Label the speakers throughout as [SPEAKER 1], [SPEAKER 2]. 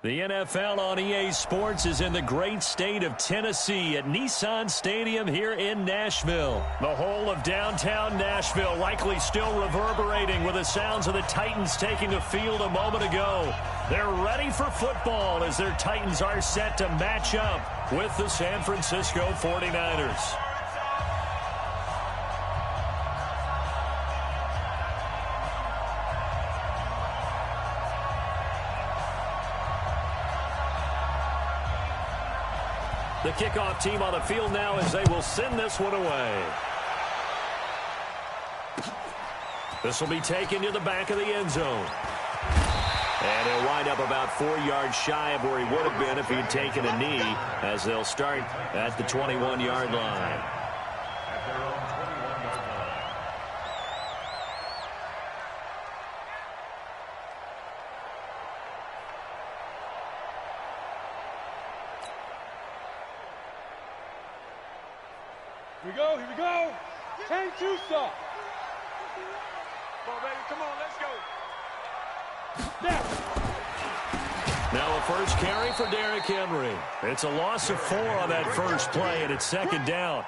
[SPEAKER 1] The NFL on EA Sports is in the great state of Tennessee at Nissan Stadium here in Nashville. The whole of downtown Nashville likely still reverberating with the sounds of the Titans taking the field a moment ago. They're ready for football as their Titans are set to match up with the San Francisco 49ers. The kickoff team on the field now as they will send this one away. This will be taken to the back of the end zone. And he'll wind up about 4 yards shy of where he would have been if he had taken a knee, as they'll start at the 21-yard line.
[SPEAKER 2] Here we go. 10-2 stop. Come on, baby. Come on, let's go.
[SPEAKER 1] Now a first carry for Derrick Henry. It's a loss of 4 on that first play, and it's second down.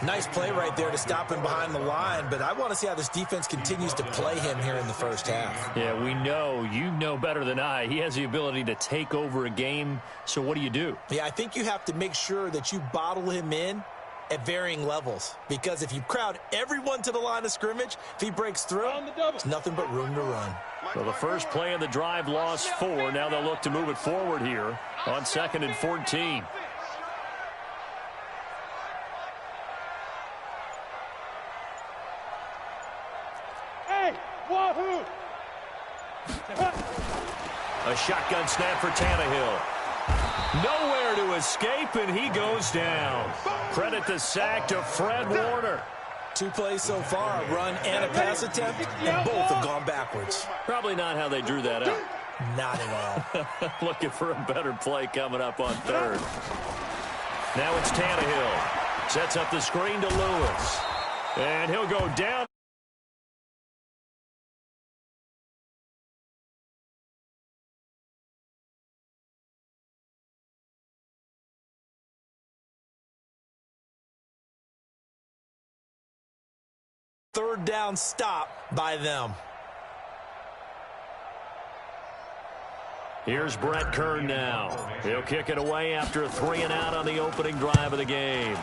[SPEAKER 3] Nice play right there to stop him behind the line, but I want to see how this defense continues to play him here in the first half.
[SPEAKER 1] Yeah, we know. You know better than I. He has the ability to take over a game, so what do?
[SPEAKER 3] Yeah, I think you have to make sure that you bottle him in at varying levels, because if you crowd everyone to the line of scrimmage, if he breaks through, there's nothing but room to run.
[SPEAKER 1] Well, the first play of the drive lost 4. Now they'll look to move it forward here on 2nd and 14.
[SPEAKER 2] Hey, wahoo!
[SPEAKER 1] A shotgun snap for Tannehill. Nowhere to escape, and he goes down. Credit the sack to Fred Warner.
[SPEAKER 3] 2 plays so far, a run and a pass attempt, and both have gone backwards.
[SPEAKER 1] Probably not how they drew that up.
[SPEAKER 3] Not at all.
[SPEAKER 1] Looking for a better play coming up on 3rd. Now it's Tannehill. Sets up the screen to Lewis. And he'll go down.
[SPEAKER 3] Third down stop by them.
[SPEAKER 1] Here's Brett Kern now. He'll kick it away after a 3 and out on the opening drive of the game.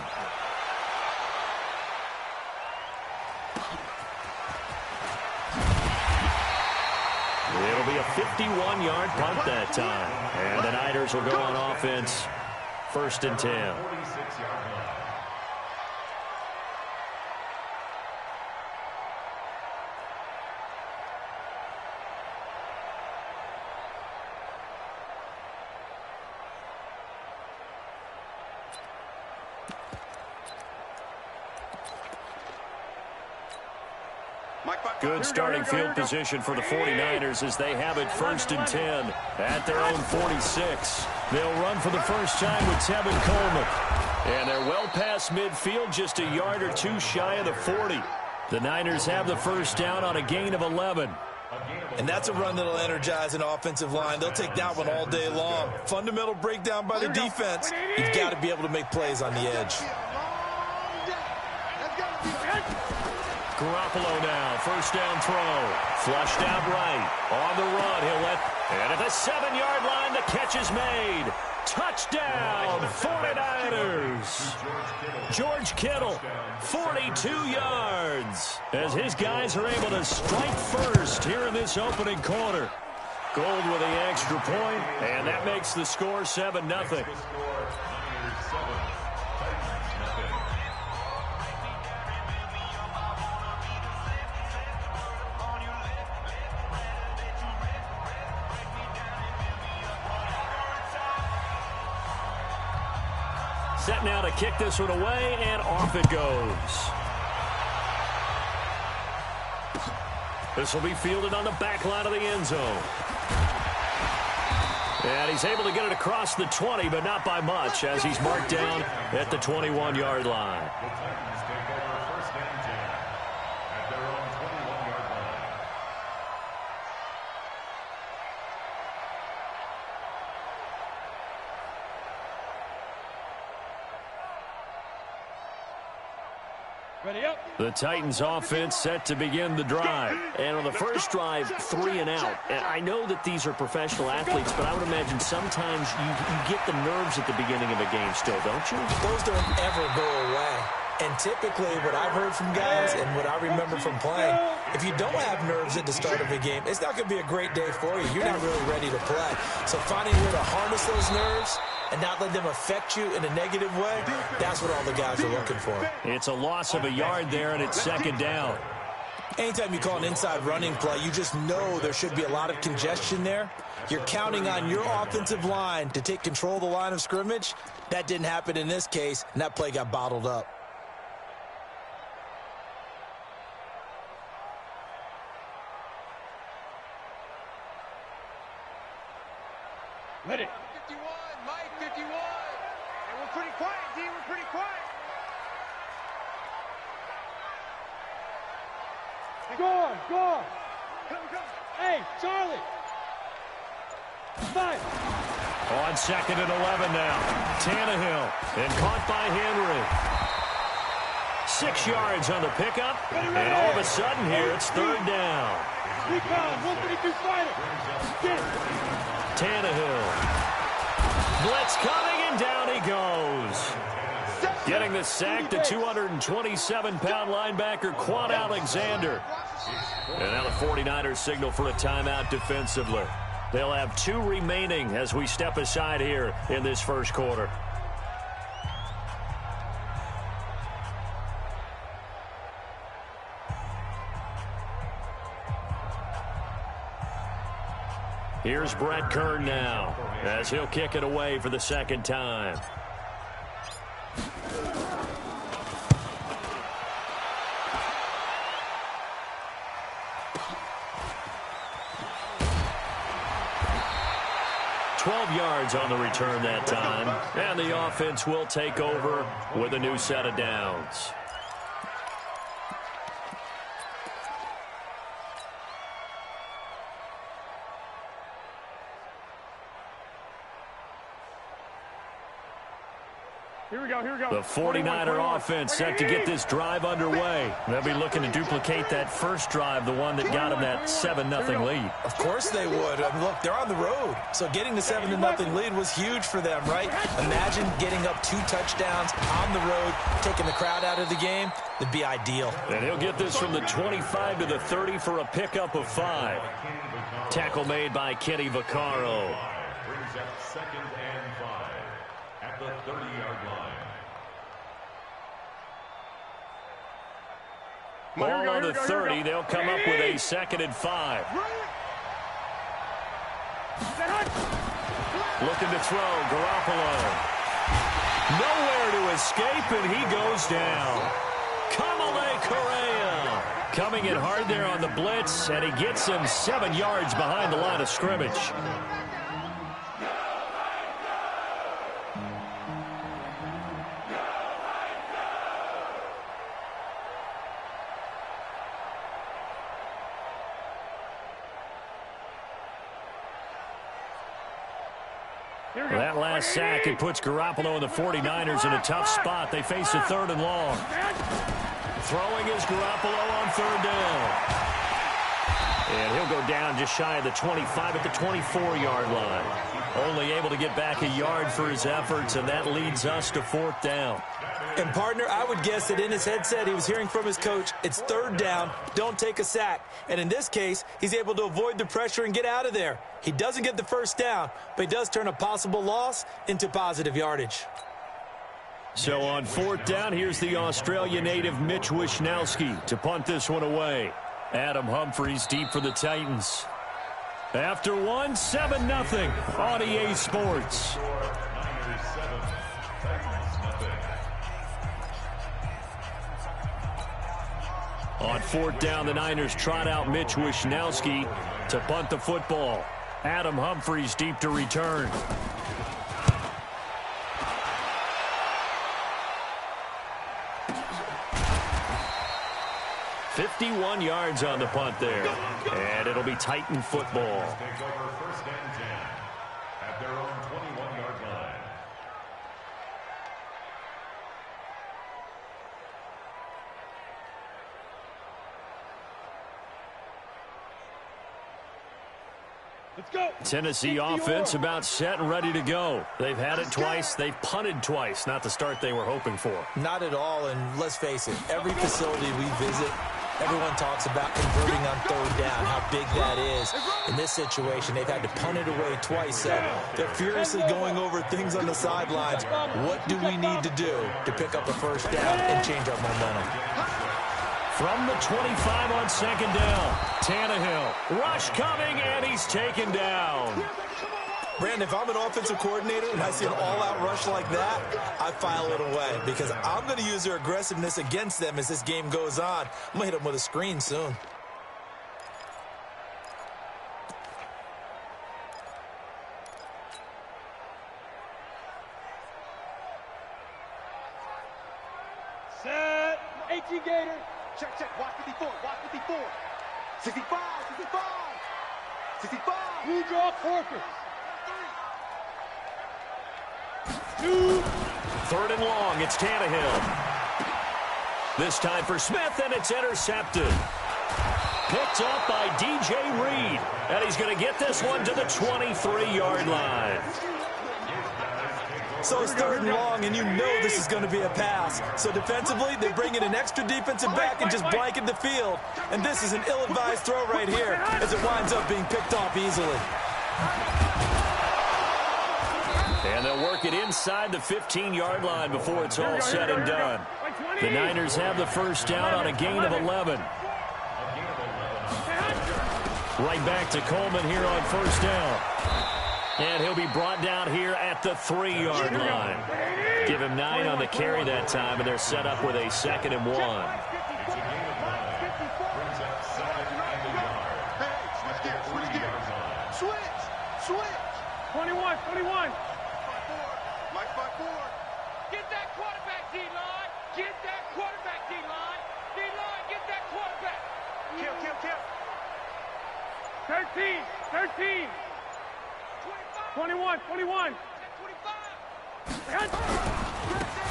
[SPEAKER 1] It'll be a 51-yard punt that time. And the Niners will go on offense, 1st and 10. Good starting field position for the 49ers as they have it 1st and 10 at their own 46. They'll run for the first time with Tevin Coleman. And they're well past midfield, just a yard or 2 shy of the 40. The Niners have the first down on a gain of 11.
[SPEAKER 3] And that's a run that'll energize an offensive line. They'll take that one all day long. Fundamental breakdown by the defense. You've got to be able to make plays on the edge.
[SPEAKER 1] Garoppolo now, first down throw. Flushed out right. On the run, and at the 7-yard line, the catch is made. Touchdown, 49ers. George Kittle, 42 yards. As his guys are able to strike first here in this opening quarter. Gold with the extra point, and that makes the score 7-0. Set now to kick this one away, and off it goes. This will be fielded on the back line of the end zone. And he's able to get it across the 20, but not by much, as he's marked down at the 21-yard line.
[SPEAKER 2] Ready up.
[SPEAKER 1] The Titans offense set to begin the drive. And on the first drive, 3 and out. And I know that these are professional athletes, but I would imagine sometimes you get the nerves at the beginning of a game still, don't you?
[SPEAKER 3] Those don't ever go away. And typically what I've heard from guys and what I remember from playing, if you don't have nerves at the start of a game, it's not going to be a great day for you. You're not really ready to play. So finding a way to harness those nerves and not let them affect you in a negative way, that's what all the guys are looking for.
[SPEAKER 1] It's a loss of a yard there, and it's second down.
[SPEAKER 3] Anytime you call an inside running play, you just know there should be a lot of congestion there. You're counting on your offensive line to take control of the line of scrimmage. That didn't happen in this case, and that play got bottled up.
[SPEAKER 2] Ready. 51, Mike, 51. And we're pretty quiet, D. We're pretty quiet. Go on. Come. Hey, Charlie. 5.
[SPEAKER 1] On second and 11 now. Tannehill, and caught by Henry. 6 yards on the pickup, and all of a sudden here, it's third down.
[SPEAKER 2] 132 fighter. Get it.
[SPEAKER 1] Tannehill. Blitz coming, and down he goes. Getting the sack, the 227-pound linebacker, Quan Alexander. And now the 49ers signal for a timeout defensively. They'll have 2 remaining as we step aside here in this first quarter. Here's Brett Kern now as he'll kick it away for the second time. Yards on the return that time, and the offense will take over with a new set of downs.
[SPEAKER 2] Here we go.
[SPEAKER 1] The 49er offense set to get this drive underway. They'll be looking to duplicate that first drive, the one that got them that 7-0 lead.
[SPEAKER 3] Of course they would. I mean, look, they're on the road. So getting the 7-0 lead was huge for them, right? Imagine getting up 2 touchdowns on the road, taking the crowd out of the game. It'd be ideal.
[SPEAKER 1] And he'll get this from the 25 to the 30 for a pickup of 5. Tackle made by Kenny Vaccaro.
[SPEAKER 4] Brings up 2nd and 5 at the 30-yard line.
[SPEAKER 1] Ball on the 30. They'll come up with a 2nd and 5. Looking to throw. Garoppolo. Nowhere to escape, and he goes down. Kamale Correa coming in hard there on the blitz, and he gets him 7 yards behind the line of scrimmage. That last sack, it puts Garoppolo and the 49ers in a tough spot. They face a 3rd and long. Throwing is Garoppolo on 3rd down. And he'll go down just shy of the 25 at the 24-yard line. Only able to get back a yard for his efforts, and that leads us to 4th down.
[SPEAKER 3] And, partner, I would guess that in his headset he was hearing from his coach, it's 3rd down, don't take a sack. And in this case, he's able to avoid the pressure and get out of there. He doesn't get the 1st down, but he does turn a possible loss into positive yardage.
[SPEAKER 1] So on 4th down, here's the Australia native Mitch Wishnowsky to punt this one away. Adam Humphries deep for the Titans. After 1, 7-0 on EA Sports. On 4th down, the Niners trot out Mitch Wishnowsky to punt the football. Adam Humphries deep to return. "51 yards on the punt there. And it'll be Titan football.
[SPEAKER 4] Take over 1st and 10 at their own 21-yard line.
[SPEAKER 2] Let's go.
[SPEAKER 1] Tennessee offense about set and ready to go. They've had it twice. They've punted twice. Not the start they were hoping for.
[SPEAKER 3] Not at all, and let's face it, every facility we visit, everyone talks about converting on third down, how big that is. In this situation, they've had to punt it away twice, so they're furiously going over things on the sidelines. What do we need to do to pick up a first down and change our momentum?
[SPEAKER 1] From the 25 on second down, Tannehill. Rush coming, and he's taken down.
[SPEAKER 3] Brandon, if I'm an offensive coordinator and I see an all-out rush like that, I file it away because I'm going to use their aggressiveness against them as this game goes on. I'm going to hit them with a screen soon.
[SPEAKER 2] Set. 18 Gator.
[SPEAKER 5] Check, check. Watch 54. Watch 54. 65. 65. 65.
[SPEAKER 2] Blue draw Corpus. 2.
[SPEAKER 1] Third and long, it's Tannehill. This time for Smith, and it's intercepted. Picked up by DJ Reed, and he's going to get this one to the 23-yard line.
[SPEAKER 3] So it's third and long, and you know this is going to be a pass. So defensively, they bring in an extra defensive back and just blanket the field. And this is an ill-advised throw right here as it winds up being picked off easily.
[SPEAKER 1] And they'll work it inside the 15-yard line before it's all said and done. The Niners have the first down on a gain of 11. Right back to Coleman here on first down. And he'll be brought down here at the 3-yard line. Give him 9 on the carry that time, and they're set up with a 2nd and 1.
[SPEAKER 5] Switch.
[SPEAKER 2] 21.
[SPEAKER 5] Mike 5-4.
[SPEAKER 6] Get that quarterback, D-line. Get that quarterback, D-line. D-line, get that quarterback.
[SPEAKER 5] Kill.
[SPEAKER 2] 13. 21.
[SPEAKER 6] 25.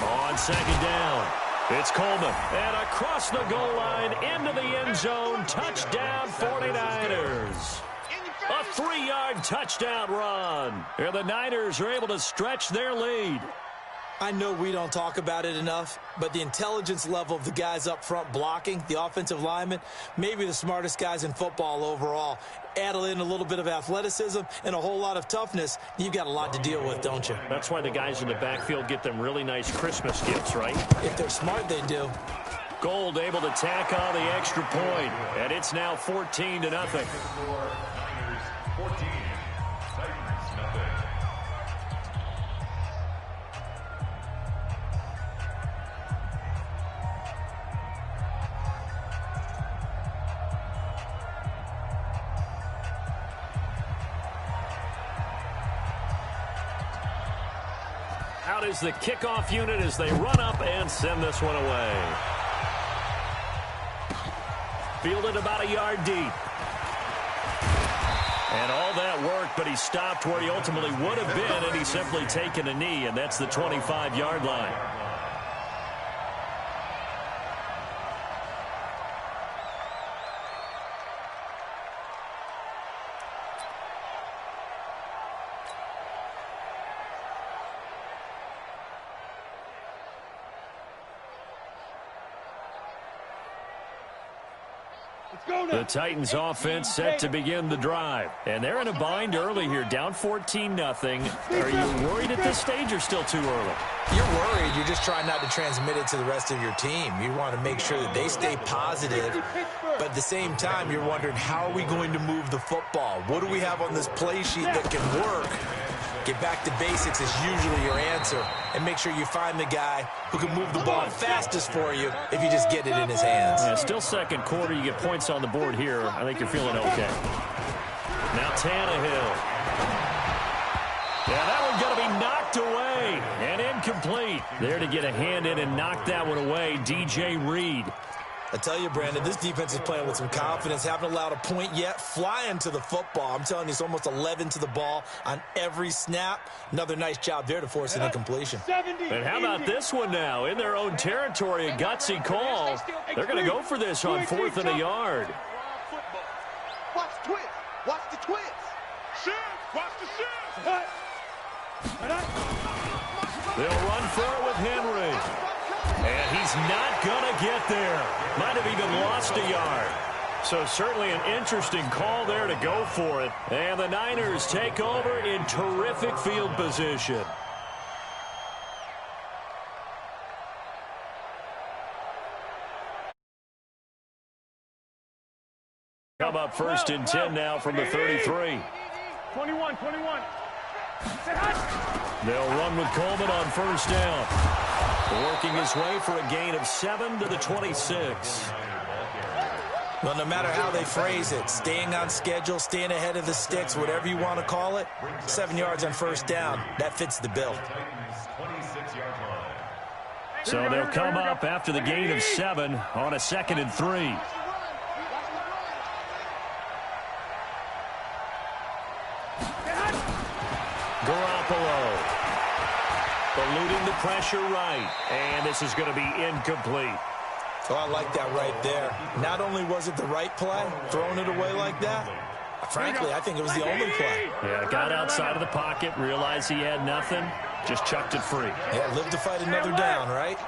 [SPEAKER 1] On second down, it's Coleman. And across the goal line, into the end zone, touchdown 49ers. A 3-yard touchdown run. And the Niners are able to stretch their lead.
[SPEAKER 3] I know we don't talk about it enough, but the intelligence level of the guys up front blocking, the offensive linemen, maybe the smartest guys in football overall. Add in a little bit of athleticism and a whole lot of toughness, you've got a lot to deal with, don't you?
[SPEAKER 1] That's why the guys in the backfield get them really nice Christmas gifts, right?
[SPEAKER 3] If they're smart, they do.
[SPEAKER 1] Gold able to tack on the extra point, and it's now 14-0.
[SPEAKER 4] Niners 14, Titans nothing.
[SPEAKER 1] Out is the kickoff unit as they run up and send this one away. Fielded about a yard deep. And all that work, but he stopped where he ultimately would have been, and he's simply taken a knee, and that's the 25-yard line. The Titans offense set to begin the drive. And they're in a bind early here, down 14-0. Are you worried at this stage or still too early?
[SPEAKER 3] You're worried. You're just trying not to transmit it to the rest of your team. You want to make sure that they stay positive. But at the same time, you're wondering, how are we going to move the football? What do we have on this play sheet that can work? Get back to basics is usually your answer. And make sure you find the guy who can move the ball fastest for you if you just get it in his hands.
[SPEAKER 1] Yeah, still second quarter. You get points on the board here. I think you're feeling okay. Now Tannehill. Yeah, that one's going to be knocked away and incomplete. There to get a hand in and knock that one away, DJ Reed.
[SPEAKER 3] I tell you, Brandon, this defense is playing with some confidence. Haven't allowed a point yet. Flying to the football. I'm telling you, it's almost 11 to the ball on every snap. Another nice job there to force an incompletion.
[SPEAKER 1] And how about this one now? In their own territory, a gutsy call. They're going to go for this on 4th and a yard.
[SPEAKER 5] Watch the twist. Watch the twist.
[SPEAKER 1] They'll run for it with Henry. And he's not going to get there. Might have even lost a yard. So certainly an interesting call there to go for it. And the Niners take over in terrific field position. Come up first and 10 now from the 33.
[SPEAKER 2] 21.
[SPEAKER 1] They'll run with Coleman on first down. Working his way for a gain of 7 to the 26.
[SPEAKER 3] Well, no matter how they phrase it, staying on schedule, staying ahead of the sticks, whatever you want to call it, 7 yards on first down, that fits the bill.
[SPEAKER 1] So they'll come up after the gain of 7 on a 2nd and 3. Garoppolo eluding the pressure right, and this is going to be incomplete.
[SPEAKER 3] Oh, I like that right there. Not only was it the right play, throwing it away like that, frankly, I think it was the only play.
[SPEAKER 1] Yeah, got outside of the pocket, realized he had nothing, just chucked it free.
[SPEAKER 3] Yeah, live to fight another down, right?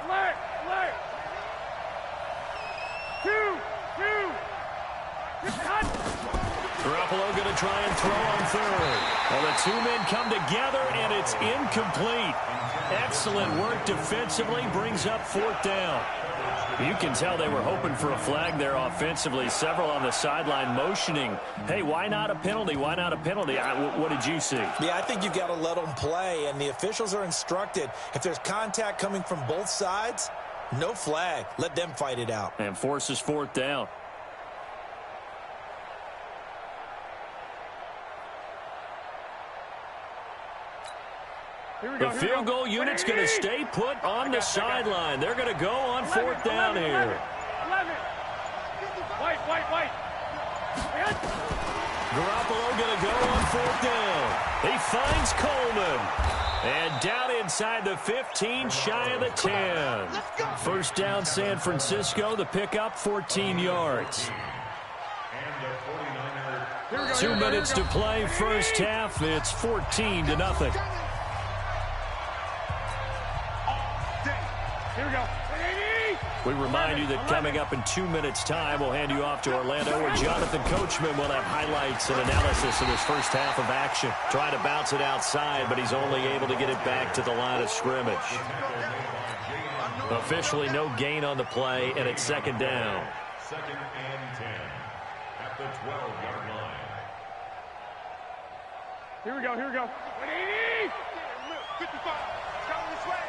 [SPEAKER 1] Garoppolo going to try and throw on third. Well, the two men come together, and it's incomplete. Excellent work defensively, brings up 4th down. You can tell they were hoping for a flag there offensively. Several on the sideline motioning, hey, why not a penalty? Why not a penalty? What did you see?
[SPEAKER 3] Yeah, I think you got to let them play, and the officials are instructed, if there's contact coming from both sides, no flag. Let them fight it out.
[SPEAKER 1] And forces 4th down. The field goal unit's going to stay put on the sideline. They're going to go on 4th down here. Garoppolo going to go on 4th down. He finds Coleman. And down inside the 15, shy of the 10. First down, San Francisco. The pickup, 14 yards. 2 minutes to play, first half. It's 14-0.
[SPEAKER 2] Here we go.
[SPEAKER 1] We remind you that coming up in 2 minutes' time, we'll hand you off to Orlando, where Jonathan Coachman will have highlights and analysis of his first half of action. Trying to bounce it outside, but he's only able to get it back to the line of scrimmage. Officially no gain on the play, and it's 2nd down.
[SPEAKER 4] 2nd and 10 at the 12-yard line.
[SPEAKER 2] Here we go. 55. Coming this way.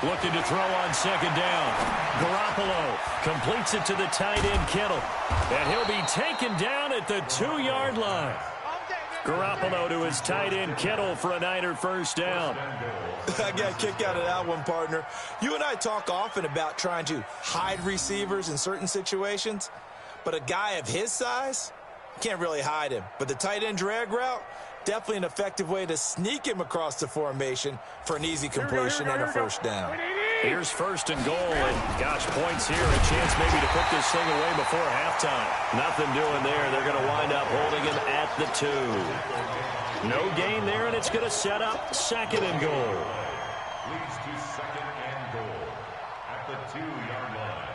[SPEAKER 1] Looking to throw on 2nd down. Garoppolo completes it to the tight end, Kittle. And he'll be taken down at the 2-yard line. Garoppolo to his tight end, Kittle, for a Niner first down.
[SPEAKER 3] I got a kick out of that one, partner. You and I talk often about trying to hide receivers in certain situations, but a guy of his size, can't really hide him. But the tight end drag route, definitely an effective way to sneak him across the formation for an easy completion and a first down.
[SPEAKER 1] Here's 1st and goal, and gosh, points here, a chance maybe to put this thing away before halftime. Nothing doing there. They're going to wind up holding him at the 2. No gain there, and it's going to set up 2nd and goal.
[SPEAKER 4] Leads to 2nd and goal at the 2-yard line.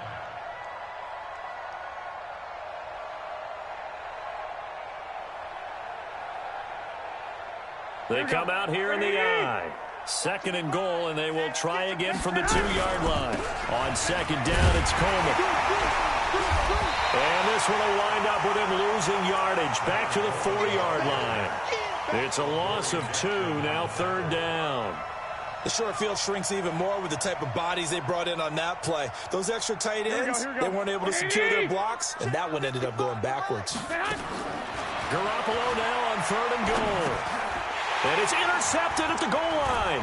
[SPEAKER 1] They come out here in the I. 2nd and goal, and they will try again from the 2-yard line. On 2nd down, it's Coleman. And this one will wind up with him losing yardage back to the 4-yard line. It's a loss of 2, now 3rd down.
[SPEAKER 3] The short field shrinks even more with the type of bodies they brought in on that play. Those extra tight ends, they weren't able to secure their blocks, and that one ended up going backwards.
[SPEAKER 1] Garoppolo now on 3rd and goal. And it's intercepted at the goal line.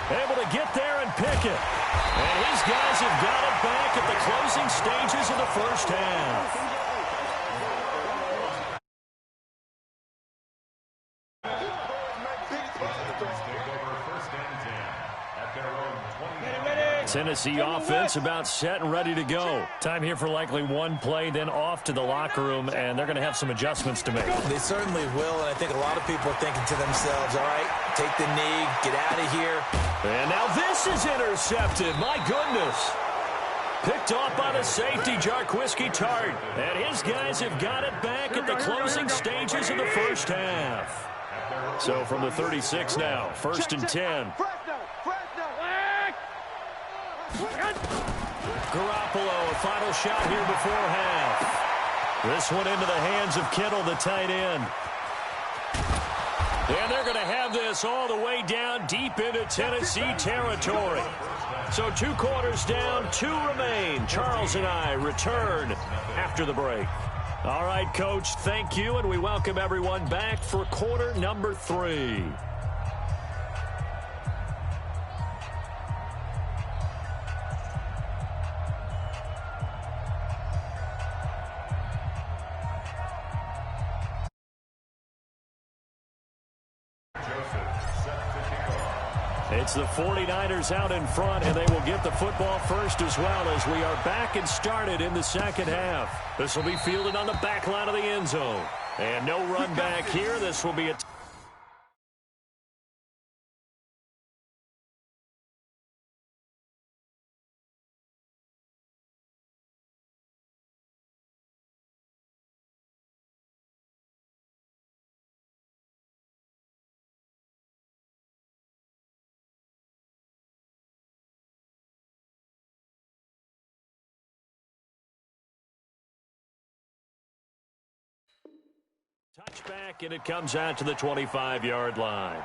[SPEAKER 1] Able to get there and pick it. And his guys have got it back at the closing stages of the first half. Tennessee offense about set and ready to go. Time here for likely one play, then off to the locker room, and they're going to have some adjustments to make.
[SPEAKER 3] They certainly will, and I think a lot of people are thinking to themselves, all right, take the knee, get out of here.
[SPEAKER 1] And now this is intercepted. My goodness. Picked off by the safety, Jarquiski Tart. And his guys have got it back at the closing stages of the first half. So from the 36 now, 1st and 10. Garoppolo, a final shot here before half. This one into the hands of Kittle, the tight end. And they're going to have this all the way down deep into Tennessee territory. So 2 quarters down, 2 remain. Charles and I return after the break. All right, Coach, thank you, and we welcome everyone back for quarter number 3. It's the 49ers out in front, and they will get the football first as well as we are back and started in the second half. This will be fielded on the back line of the end zone. And no run back here. This will be a touchback, and it comes out to the 25-yard line.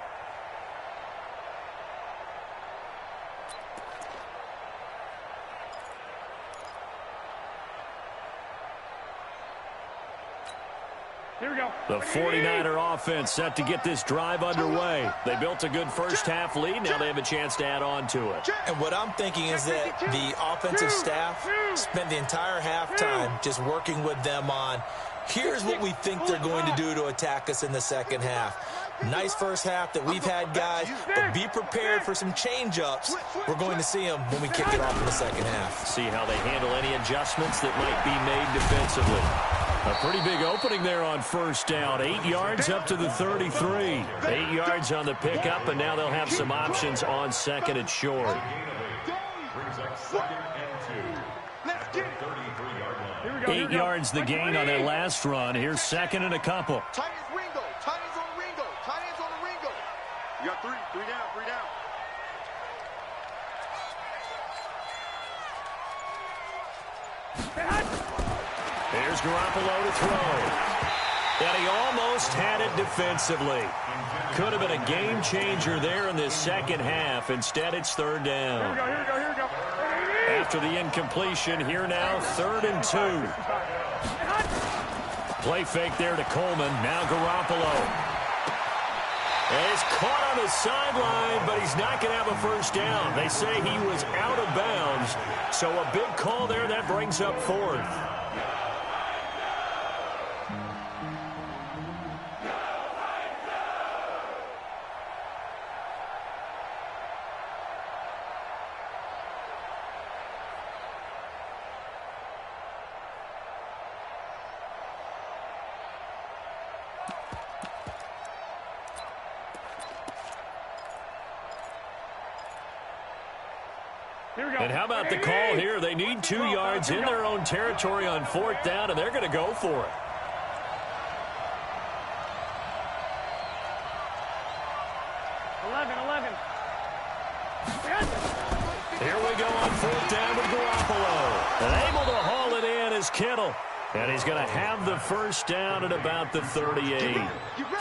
[SPEAKER 2] Here we go.
[SPEAKER 1] The 49er offense set to get this drive underway. They built a good first half lead. Now they have a chance to add on to it.
[SPEAKER 3] And what I'm thinking is that the offensive staff spent the entire halftime just working with them on, here's what we think they're going to do to attack us in the second half. Nice first half that we've had, guys, but be prepared for some change-ups. We're going to see them when we kick it off in the second half.
[SPEAKER 1] See how they handle any adjustments that might be made defensively. A pretty big opening there on first down. 8 yards up to the 33. 8 yards on the pickup, and now they'll have some options on second and short.
[SPEAKER 4] Brings up 2nd and 2.
[SPEAKER 5] Let's get it.
[SPEAKER 4] 33-yard line.
[SPEAKER 1] 8 yards the gain on that last run. Here's 2nd and a couple.
[SPEAKER 5] Tight ends Ringo. Tight ends on Ringo. Tight ends on the Ringo. You got 3. 3 down. 3 down.
[SPEAKER 1] Here's Garoppolo to throw. And he almost had it defensively. Could have been a game changer there in this second half. Instead, it's 3rd down.
[SPEAKER 2] Here we go. Here we go.
[SPEAKER 1] After the incompletion, here now, 3rd and 2. Play fake there to Coleman. Now Garoppolo. And he's caught on the sideline, but he's not going to have a first down. They say he was out of bounds. So a big call there. That brings up 4th. And how about the call here? They need 2 yards in their own territory on 4th down, and they're going to go for it. Here we go on 4th down with Garoppolo. And able to haul it in is Kittle. And he's going to have the first down at about the 38.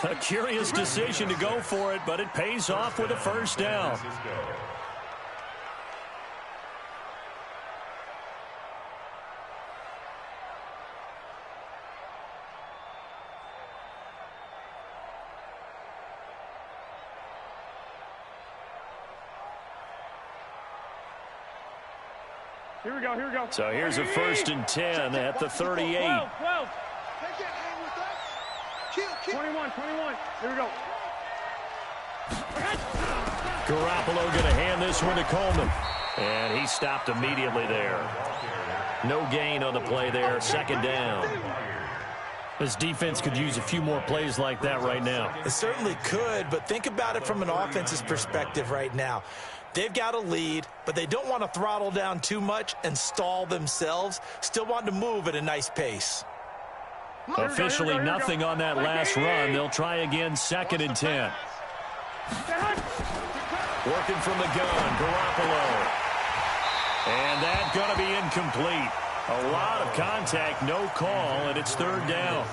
[SPEAKER 1] A curious decision to go for it, but it pays off with a first down.
[SPEAKER 2] Here we go. Here we go.
[SPEAKER 1] So here's a 1st and 10 at the 38.
[SPEAKER 2] 12.
[SPEAKER 5] Take that hand with us. Kill.
[SPEAKER 2] 21. Here we go.
[SPEAKER 1] Garoppolo going to hand this one to Coleman. And he stopped immediately there. No gain on the play there, second down.
[SPEAKER 7] This defense could use a few more plays like that right now.
[SPEAKER 3] It certainly could, but think about it from an offense's perspective right now. They've got a lead, but they don't want to throttle down too much and stall themselves. Still want to move at a nice pace.
[SPEAKER 1] Officially nothing on that last run. They'll try again, 2nd and 10. Working from the gun, Garoppolo. And that's going to be incomplete. A lot of contact, no call, and it's 3rd down.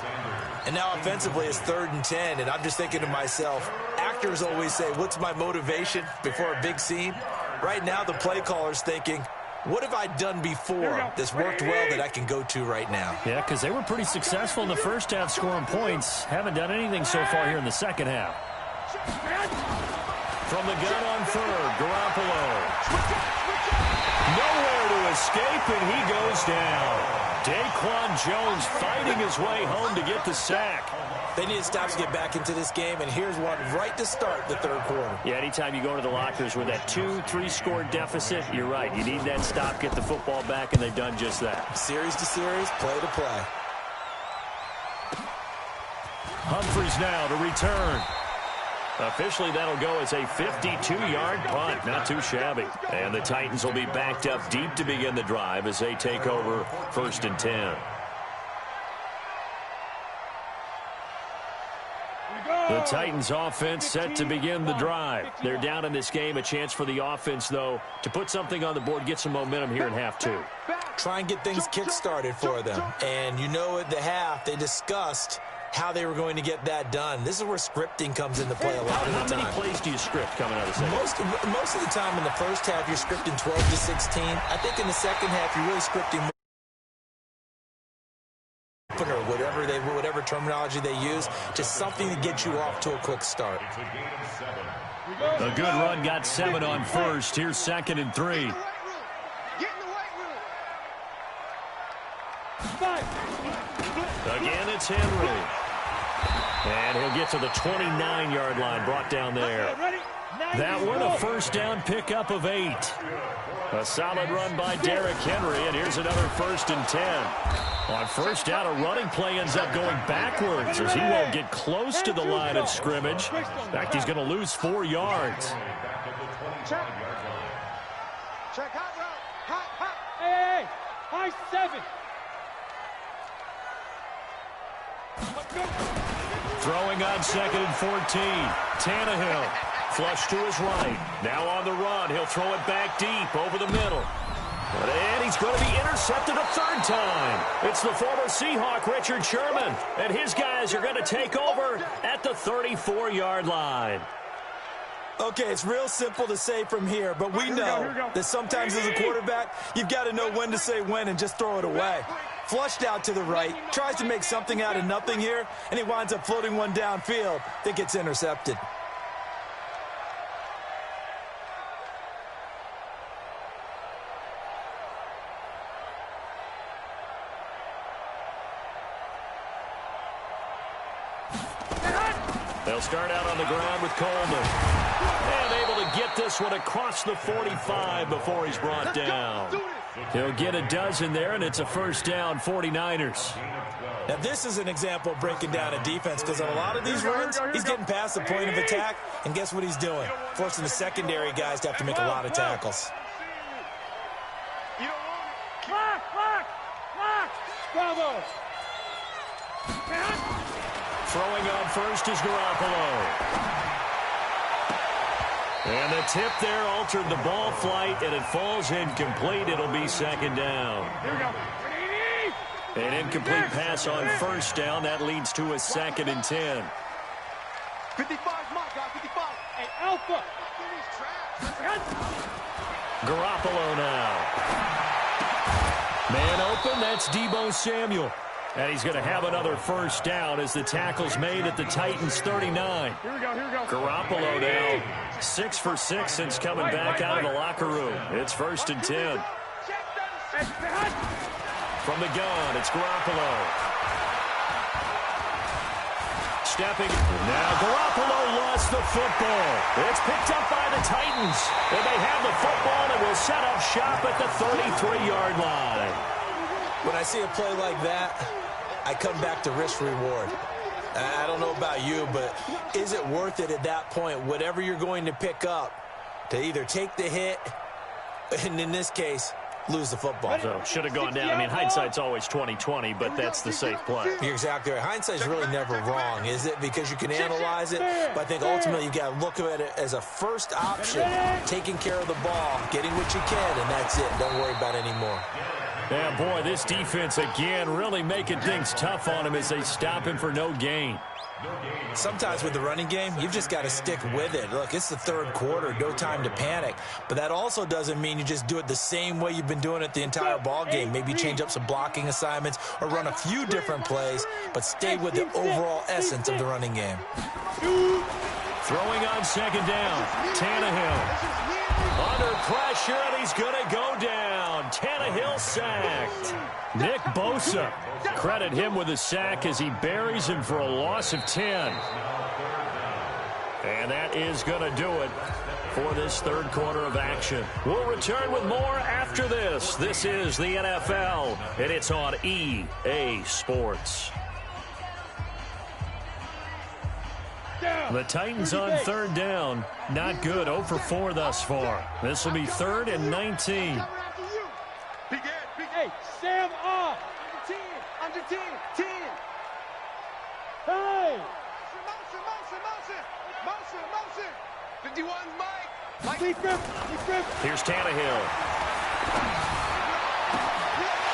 [SPEAKER 3] And now offensively it's 3rd and 10, and I'm just thinking to myself, actors always say, what's my motivation before a big scene? Right now the play caller's thinking, what have I done before that's worked well that I can go to right now?
[SPEAKER 7] Yeah, because they were pretty successful in the first half scoring points. Haven't done anything so far here in the second half.
[SPEAKER 1] From the gun on 3rd, Garoppolo. Nowhere to escape, and he goes down. Daquan Jones fighting his way home to get the sack.
[SPEAKER 3] They need stops to get back into this game, and here's one right to start the 3rd quarter.
[SPEAKER 1] Yeah, anytime you go to the lockers with that 2-3 score deficit, you're right. You need that stop, get the football back, and they've done just that.
[SPEAKER 3] Series to series, play to play.
[SPEAKER 1] Humphries now to return. Officially, that'll go as a 52-yard punt. Not too shabby. And the Titans will be backed up deep to begin the drive as they take over 1st and 10. The Titans offense set to begin the drive. They're down in this game. A chance for the offense, though, to put something on the board, get some momentum here in half 2.
[SPEAKER 3] Try and get things kick-started for them. And you know at the half, they discussed how they were going to get that done. This is where scripting comes into play a lot of the time.
[SPEAKER 1] How many plays do you script coming out of the second?
[SPEAKER 3] Most of the time in the first half, you're scripting 12 to 16. I think in the second half, you're really scripting more. Or whatever terminology they use, just something to get you off to a quick start.
[SPEAKER 1] A good run got 7 on 1st. Here's 2nd and 3. Again, it's Henry. And he'll get to the 29-yard line, brought down there. That one, a 1st down pickup of 8. A solid run by Derrick Henry, and here's another 1st and 10. On 1st down, a running play ends up going backwards as he won't get close to the line of scrimmage. In fact, he's going to lose 4 yards.
[SPEAKER 5] Check hot route. Hot.
[SPEAKER 2] Hey, high 7.
[SPEAKER 1] Throwing on 2nd and 14. Tannehill, flush to his right. Now on the run. He'll throw it back deep over the middle. And he's going to be intercepted a 3rd time. It's the former Seahawk, Richard Sherman. And his guys are going to take over at the 34-yard line.
[SPEAKER 3] Okay, it's real simple to say from here, but we know that sometimes as a quarterback, you've got to know when to say when and just throw it away. Flushed out to the right, tries to make something out of nothing here, and he winds up floating one downfield that gets intercepted.
[SPEAKER 1] They'll start out on the ground with Coleman. And able to get this one across the 45 before he's brought down. He'll get a dozen there, and it's a 1st down, 49ers.
[SPEAKER 3] Now, this is an example of breaking down a defense because on a lot of these runs, he's getting past the point of attack, and guess what he's doing? Forcing the secondary guys to have to make a lot of tackles.
[SPEAKER 2] Lock. Bravo.
[SPEAKER 1] Throwing on 1st is Garoppolo. And the tip there altered the ball flight, and it falls incomplete. It'll be 2nd down. An incomplete pass on 1st down. That leads to a 2nd and 10.
[SPEAKER 5] 55's my guy, 55.
[SPEAKER 2] Hey, Alpha.
[SPEAKER 1] Garoppolo now. Man open, that's Deebo Samuel. And he's going to have another 1st down as the tackle's made at the Titans' 39.
[SPEAKER 2] Here we go.
[SPEAKER 1] Garoppolo now 6 for 6 since coming back out of the locker room. It's 1st and 10. From the gun, it's Garoppolo. stepping. Now Garoppolo lost the football. It's picked up by the Titans. And they have the football and will set up shop at the 33-yard line.
[SPEAKER 3] When I see a play like that, I come back to risk-reward. I don't know about you, but is it worth it at that point, whatever you're going to pick up, to either take the hit, and in this case, lose the football?
[SPEAKER 7] So should have gone down. I mean, hindsight's always 20/20, but that's the safe play.
[SPEAKER 3] You're exactly right. Hindsight's really never wrong, is it? Because you can analyze it, but I think ultimately you got to look at it as a first option, taking care of the ball, getting what you can, and that's it. Don't worry about it anymore.
[SPEAKER 7] Yeah, boy, this defense again really making things tough on him as they stop him for no gain.
[SPEAKER 3] Sometimes with the running game, you've just got to stick with it. Look, it's the third quarter, no time to panic. But that also doesn't mean you just do it the same way you've been doing it the entire ball game. Maybe change up some blocking assignments or run a few different plays, but stay with the overall essence of the running game.
[SPEAKER 7] Throwing on second down, Tannehill.
[SPEAKER 1] Under pressure, and he's going to go down. Tannehill sacked.
[SPEAKER 7] Nick Bosa, credit him with a sack as he buries him for a loss of 10. And that is going to do it for this third quarter of action. We'll return with more after this. This is the NFL, and it's on EA Sports. The Titans on third down. Not good. 0 for 4 thus far. This will be 3rd and 19.
[SPEAKER 2] Hey, Sam off.
[SPEAKER 5] Under 10.
[SPEAKER 2] Hey.
[SPEAKER 5] Motion. 51, Mike.
[SPEAKER 2] Lee Griffin.
[SPEAKER 1] Here's Tannehill.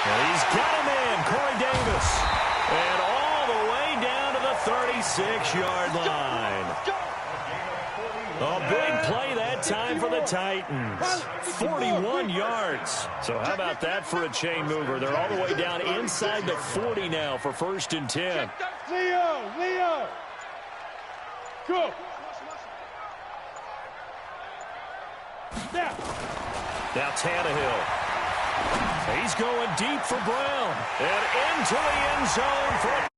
[SPEAKER 1] And he's got him in. Corey Davis. And all the way down to the 36-yard line. A big play that time for the Titans. 41 yards. So how about that for a chain mover? They're all the way down inside the 40 now for 1st and 10.
[SPEAKER 2] Leo. Go.
[SPEAKER 1] Now Tannehill. He's going deep for Brown. And into the end zone for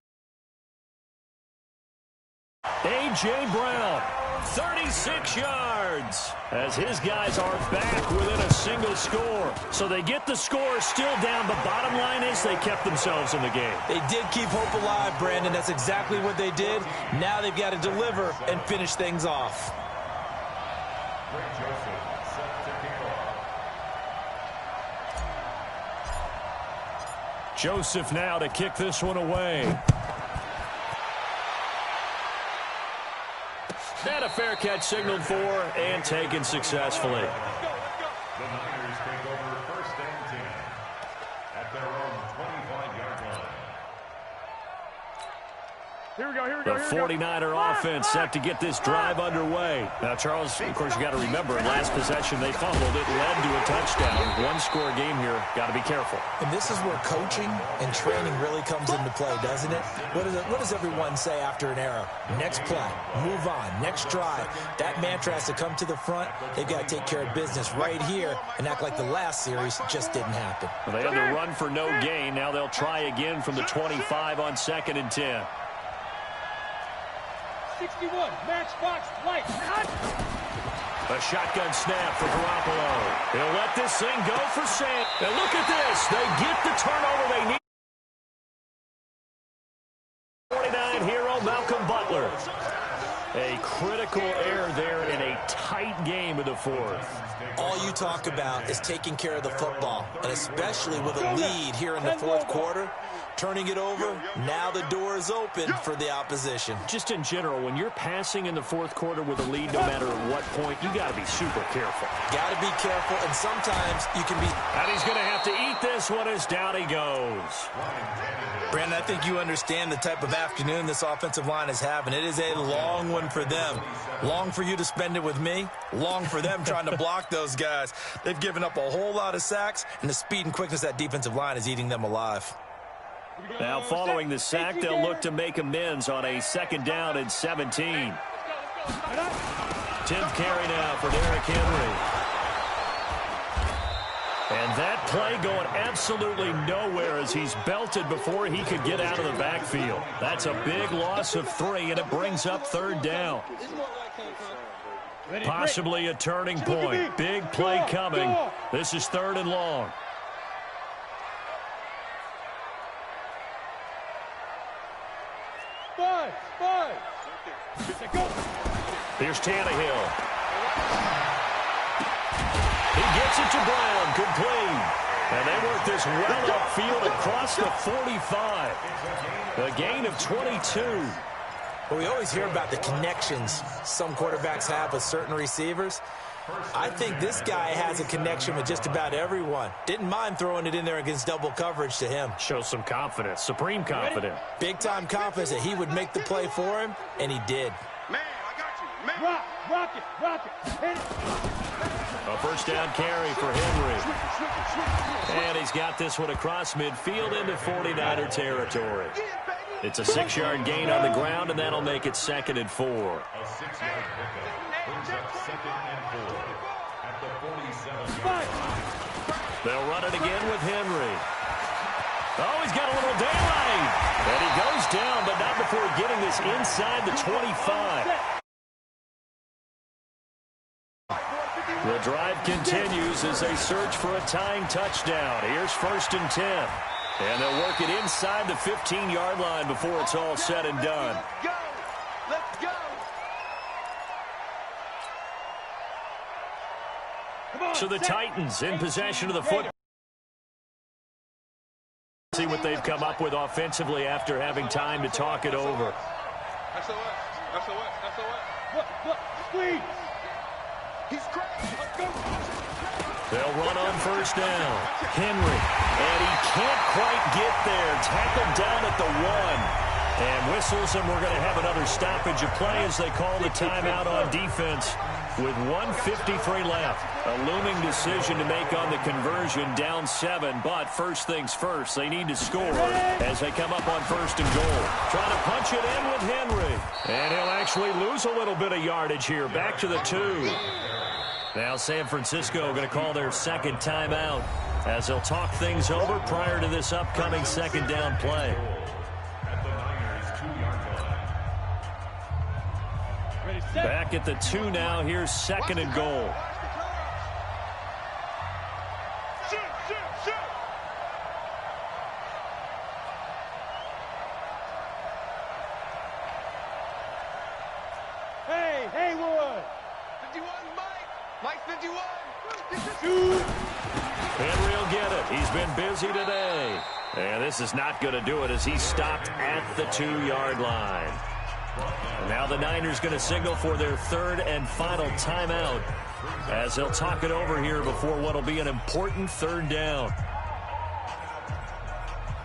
[SPEAKER 1] A.J. Brown. 36 yards as his guys are back within a single score. So they get the score still down, but bottom line is they kept themselves in the game.
[SPEAKER 3] They did keep hope alive, Brandon. That's exactly what they did. Now they've got to deliver and finish things off.
[SPEAKER 7] Joseph now to kick this one away.
[SPEAKER 1] And a fair catch signaled for and taken successfully.
[SPEAKER 4] The Niners take over 1st and 10 at their own 25-yard line.
[SPEAKER 2] Here we go.
[SPEAKER 7] The 49er offense set to get this drive underway. Now, Charles, of course, you got to remember, last possession they fumbled. It led to a touchdown. One-score game here. Got to be careful.
[SPEAKER 3] And this is where coaching and training really comes into play, doesn't it? What does everyone say after an error? Next play, move on, next drive. That mantra has to come to the front. They've got to take care of business right here and act like the last series just didn't happen.
[SPEAKER 7] Well, they had the run for no gain. Now they'll try again from the 25 on 2nd and 10.
[SPEAKER 2] 61, matchbox, light.
[SPEAKER 1] A shotgun snap for Garoppolo. He'll let this thing go for Sam. And look at this. They get the turnover they need. 49 hero Malcolm Butler. A critical error there in a tight game of the 4th.
[SPEAKER 3] All you talk about is taking care of the football, and especially with a lead here in the 4th quarter, turning it over, now the door is open for the opposition.
[SPEAKER 7] Just in general, when you're passing in the 4th quarter with a lead, no matter at what point, you got to be super careful.
[SPEAKER 3] Got to be careful, and sometimes you can be...
[SPEAKER 1] And he's going to have to eat this one as down he goes.
[SPEAKER 3] Brandon, I think you understand the type of afternoon this offensive line is having. It is a long one for them. Long for you to spend it with me. Long for them trying to block those guys. They've given up a whole lot of sacks, and the speed and quickness of that defensive line is eating them alive.
[SPEAKER 7] Now, following the sack, they'll look to make amends on a 2nd down and 17. 10th carry now for Derrick Henry. And that play going absolutely nowhere as he's belted before he could get out of the backfield. That's a big loss of 3, and it brings up 3rd down. Possibly a turning point. Big play coming. This is 3rd and long.
[SPEAKER 2] Five.
[SPEAKER 7] Here's Tannehill. He gets it to Brown, complete. And they work this well upfield across the 45. A gain of 22.
[SPEAKER 3] Well, we always hear about the connections some quarterbacks have with certain receivers. I think this guy has a connection with just about everyone. Didn't mind throwing it in there against double coverage to him.
[SPEAKER 7] Shows some confidence, supreme confidence.
[SPEAKER 3] Big-time confidence that he would make the play for him, and he did.
[SPEAKER 5] Man, I got you. Man.
[SPEAKER 2] Rock it. Hit it.
[SPEAKER 7] A first down carry for Henry. And he's got this one across midfield into 49er territory. It's a 6-yard gain on the ground, and that'll make it 2nd and 4.
[SPEAKER 4] A 6-yard pickup brings up 2nd and 4 at the 47-yard line.
[SPEAKER 7] They'll run it again with Henry. Oh, he's got a little daylight. And he goes down, but not before getting this inside the 25. The drive continues as they search for a tying touchdown. Here's 1st and 10. And they'll work it inside the 15-yard line before it's all said and done.
[SPEAKER 5] Let's go.
[SPEAKER 7] So the Titans in possession of the football. See what they've come up with offensively after having time to talk it over.
[SPEAKER 5] SOS.
[SPEAKER 2] Look, squeeze.
[SPEAKER 5] He's crazy. Let's go.
[SPEAKER 7] They'll run on first down. Henry, and he can't quite get there. Tackled down at the 1. And whistles, and we're going to have another stoppage of play as they call the timeout on defense with 1:53 left. A looming decision to make on the conversion, down 7. But first things first, they need to score as they come up on 1st and goal. Trying to punch it in with Henry. And he'll actually lose a little bit of yardage here. Back to the 2. Now San Francisco going to call their 2nd timeout as they'll talk things over prior to this upcoming 2nd down play. Back at the 2 now. Here's 2nd and goal.
[SPEAKER 5] Shoot.
[SPEAKER 2] Hey, Wood.
[SPEAKER 5] 51, Mike 51.
[SPEAKER 7] Henry will get it. He's been busy today. And this is not going to do it as he's stopped at the 2-yard line. And now the Niners going to signal for their 3rd and final timeout as they'll talk it over here before what will be an important 3rd down.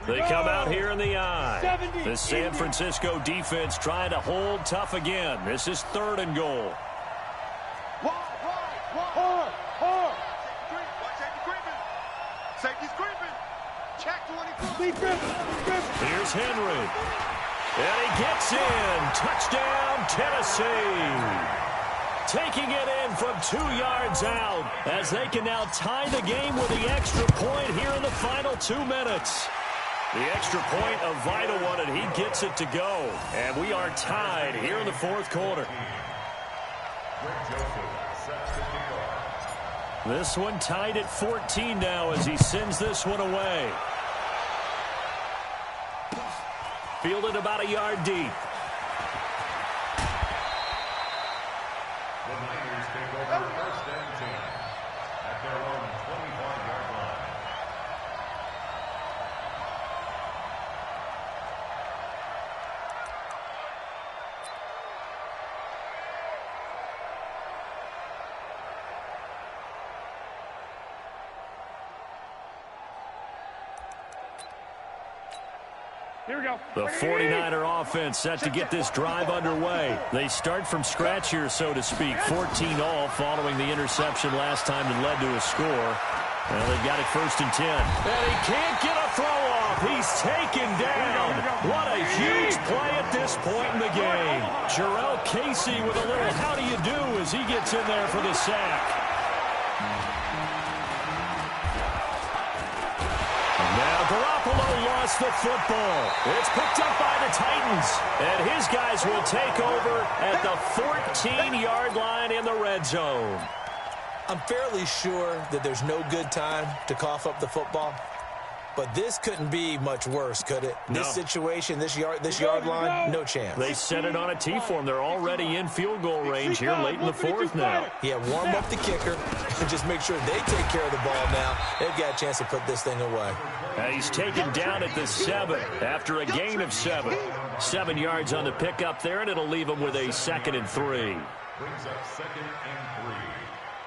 [SPEAKER 7] They come out here in the eye. The San Francisco defense trying to hold tough again. This is 3rd and goal.
[SPEAKER 2] Hard.
[SPEAKER 5] Safety's creeping. Check 24.
[SPEAKER 7] Here's Henry. And he gets in. Touchdown, Tennessee. Taking it in from 2 yards out as they can now tie the game with the extra point here in the final 2 minutes. The extra point, a vital one, and he gets it to go. And we are tied here in the 4th quarter. This one tied at 14 now as he sends this one away. Fielded about a yard deep.
[SPEAKER 4] The Niners take over 1st and 10 at their own 25-yard line.
[SPEAKER 2] Here we go.
[SPEAKER 7] The 49er offense set to get this drive underway. They start from scratch here, so to speak. 14-all following the interception last time that led to a score. Well, they've got it 1st and 10. And he can't get a throw off. He's taken down. What a huge play at this point in the game. Jarrell Casey with a little how do you do as he gets in there for the sack.
[SPEAKER 1] Garoppolo lost the football. It's picked up by the Titans. And his guys will take over at the 14-yard line in the red zone.
[SPEAKER 3] I'm fairly sure that there's no good time to cough up the football. But this couldn't be much worse, could it?
[SPEAKER 1] No.
[SPEAKER 3] This situation, this yard line, no chance.
[SPEAKER 1] They set it on a tee for him. They're already in field goal range here late in the fourth now.
[SPEAKER 3] Yeah, warm up the kicker and just make sure they take care of the ball now. They've got a chance to put this thing away.
[SPEAKER 1] He's taken down at the 7 after a gain of 7. 7 yards on the pickup there, and it'll leave him with a 2nd and 3.
[SPEAKER 4] Brings up 2nd and 3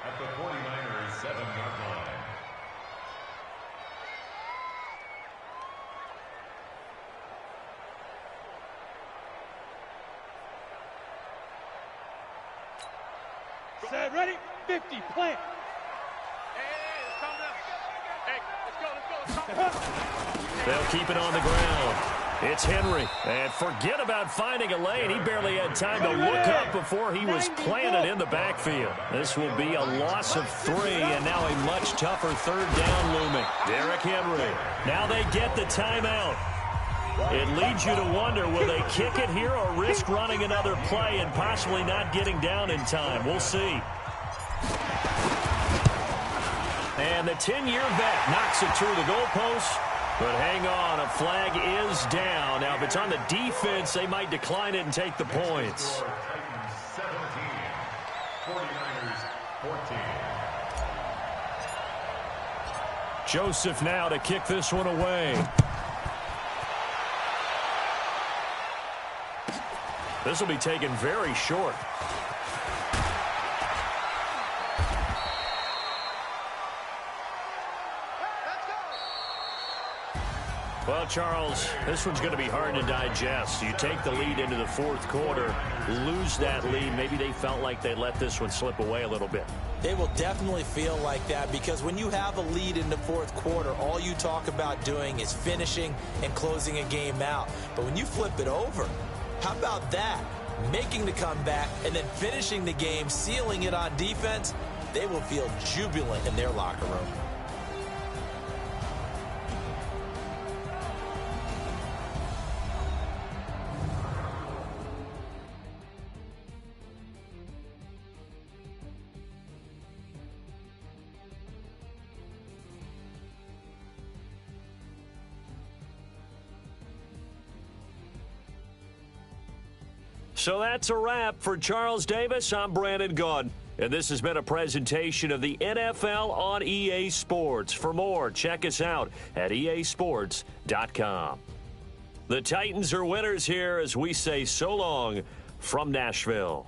[SPEAKER 4] at the 49ers 7-yard line.
[SPEAKER 2] Set, ready, 50, plant.
[SPEAKER 1] They'll keep it on the ground. It's Henry. And forget about finding a lane. He barely had time to look up before he was planted in the backfield. This will be a loss of 3, and now a much tougher 3rd down looming. Derrick Henry. Now they get the timeout. It leads you to wonder, will they kick it here or risk running another play and possibly not getting down in time? We'll see. And the 10-year vet knocks it through the goalpost. But hang on, a flag is down. Now, if it's on the defense, they might decline it and take the points.
[SPEAKER 4] Titans 17, 49ers 14.
[SPEAKER 1] Joseph now to kick this one away. This will be taken very short. Well, Charles, this one's going to be hard to digest. You take the lead into the fourth quarter, lose that lead. Maybe they felt like they let this one slip away a little bit.
[SPEAKER 3] They will definitely feel like that because when you have a lead in the fourth quarter, all you talk about doing is finishing and closing a game out. But when you flip it over, how about that? Making the comeback and then finishing the game, sealing it on defense, they will feel jubilant in their locker room.
[SPEAKER 1] So that's a wrap for Charles Davis. I'm Brandon Gaudin. And this has been a presentation of the NFL on EA Sports. For more, check us out at easports.com. The Titans are winners here as we say so long from Nashville.